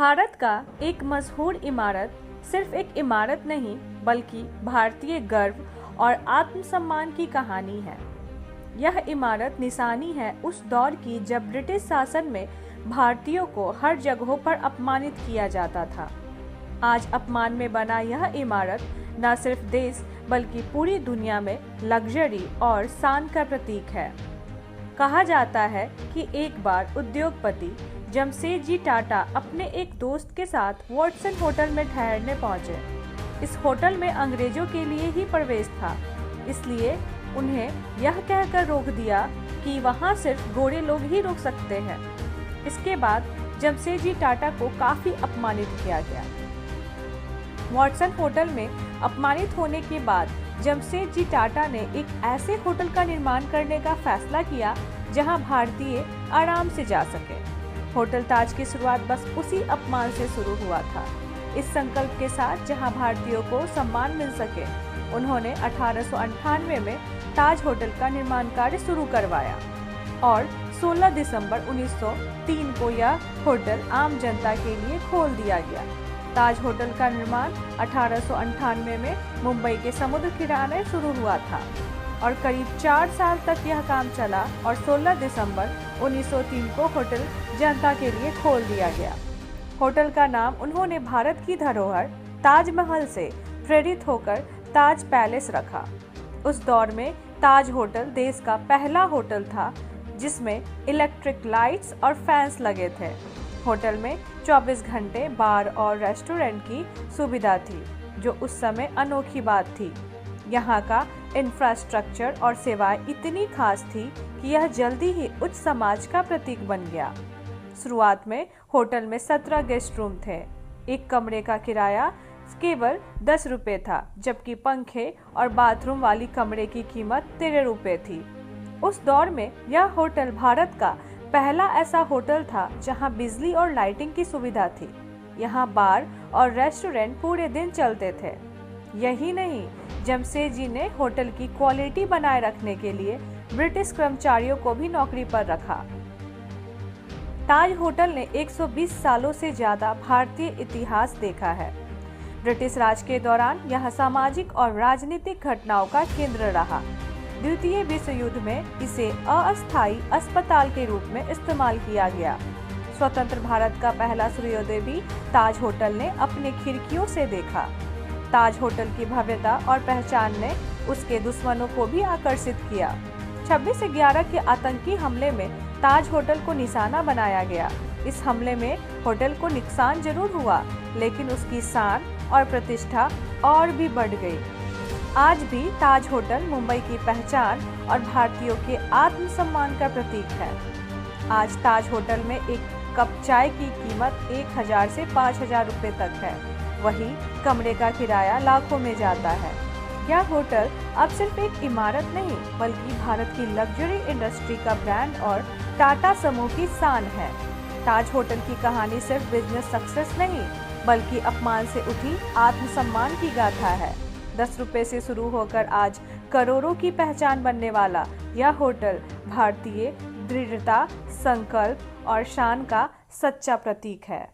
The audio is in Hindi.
भारत का एक मशहूर इमारत सिर्फ एक इमारत नहीं बल्कि भारतीय गर्व और आत्मसम्मान की कहानी है। यह इमारत निशानी है उस दौर की जब ब्रिटिश शासन में भारतीयों को हर जगहों पर अपमानित किया जाता था। आज अपमान में बना यह इमारत न सिर्फ देश बल्कि पूरी दुनिया में लग्जरी और शान का प्रतीक है। कहा जाता है कि एक बार उद्योगपति जमशेदजी टाटा अपने एक दोस्त के साथ वॉटसन होटल में ठहरने पहुंचे। इस होटल में अंग्रेजों के लिए ही प्रवेश था, इसलिए उन्हें यह कहकर रोक दिया कि वहां सिर्फ गोरे लोग ही रुक सकते हैं। इसके बाद जमशेदजी टाटा को काफी अपमानित किया गया। वॉटसन होटल में अपमानित होने के बाद जमशेदजी टाटा ने एक ऐसे होटल का निर्माण करने का फैसला किया जहां भारतीय आराम से जा सके। होटल ताज की शुरुआत बस उसी अपमान से शुरू हुआ था। इस संकल्प के साथ जहां भारतीयों को सम्मान मिल सके, उन्होंने 1898 में ताज होटल का निर्माण कार्य शुरू करवाया और 16 दिसंबर 1903 को यह होटल आम जनता के लिए खोल दिया गया। ताज होटल का निर्माण 1898 में मुंबई के समुद्र किनारे शुरू हुआ था और करीब 4 साल तक यह काम चला और 16 दिसंबर 1903 को होटल जनता के लिए खोल दिया गया। होटल का नाम उन्होंने भारत की धरोहर ताजमहल से प्रेरित होकर ताज पैलेस रखा। उस दौर में ताज होटल देश का पहला होटल था जिसमें इलेक्ट्रिक लाइट्स और फैंस लगे थे। होटल में 24 घंटे बार और रेस्टोरेंट की सुविधा थी, जो उस समय अनोखी बात थी। यहाँ का इंफ्रास्ट्रक्चर और सेवाएं इतनी खास थी कि यह जल्दी ही उच्च समाज का प्रतीक बन गया। शुरुआत में होटल में 17 गेस्ट रूम थे। एक कमरे का किराया केवल 10 रुपये था, जबकि पंखे और बाथरूम वाली कमरे की कीमत 13 रुपये थी। उस दौर में यह होटल भारत का पहला ऐसा होटल था जहां बिजली और लाइटिंग की सुविधा थी। यहाँ बार और रेस्टोरेंट पूरे दिन चलते थे। यही नहीं, जमशेदजी ने होटल की क्वालिटी बनाए रखने के लिए ब्रिटिश कर्मचारियों को भी नौकरी पर रखा। ताज होटल ने 120 सालों से ज्यादा भारतीय इतिहास देखा है। ब्रिटिश राज के दौरान यह सामाजिक और राजनीतिक घटनाओं का केंद्र रहा। द्वितीय विश्व युद्ध में इसे अस्थायी अस्पताल के रूप में इस्तेमाल किया गया। स्वतंत्र भारत का पहला सूर्योदय भी ताज होटल ने अपने खिड़कियों से देखा। ताज होटल की भव्यता और पहचान ने उसके दुश्मनों को भी आकर्षित किया। 26/11 के आतंकी हमले में ताज होटल को निशाना बनाया गया। इस हमले में होटल को नुकसान जरूर हुआ, लेकिन उसकी शान और प्रतिष्ठा और भी बढ़ गई। आज भी ताज होटल मुंबई की पहचान और भारतीयों के आत्मसम्मान का प्रतीक है। आज ताज होटल में एक कप चाय की कीमत 1000 से 5000 रुपये तक है। वहीं कमरे का किराया लाखों में जाता है। यह होटल अब सिर्फ एक इमारत नहीं बल्कि भारत की लग्जरी इंडस्ट्री का ब्रांड और टाटा समूह की शान है। ताज होटल की कहानी सिर्फ बिजनेस सक्सेस नहीं बल्कि अपमान से उठी आत्मसम्मान की गाथा है। 10 रुपये से शुरू होकर आज करोड़ों की पहचान बनने वाला यह होटल भारतीय दृढ़ता, संकल्प और शान का सच्चा प्रतीक है।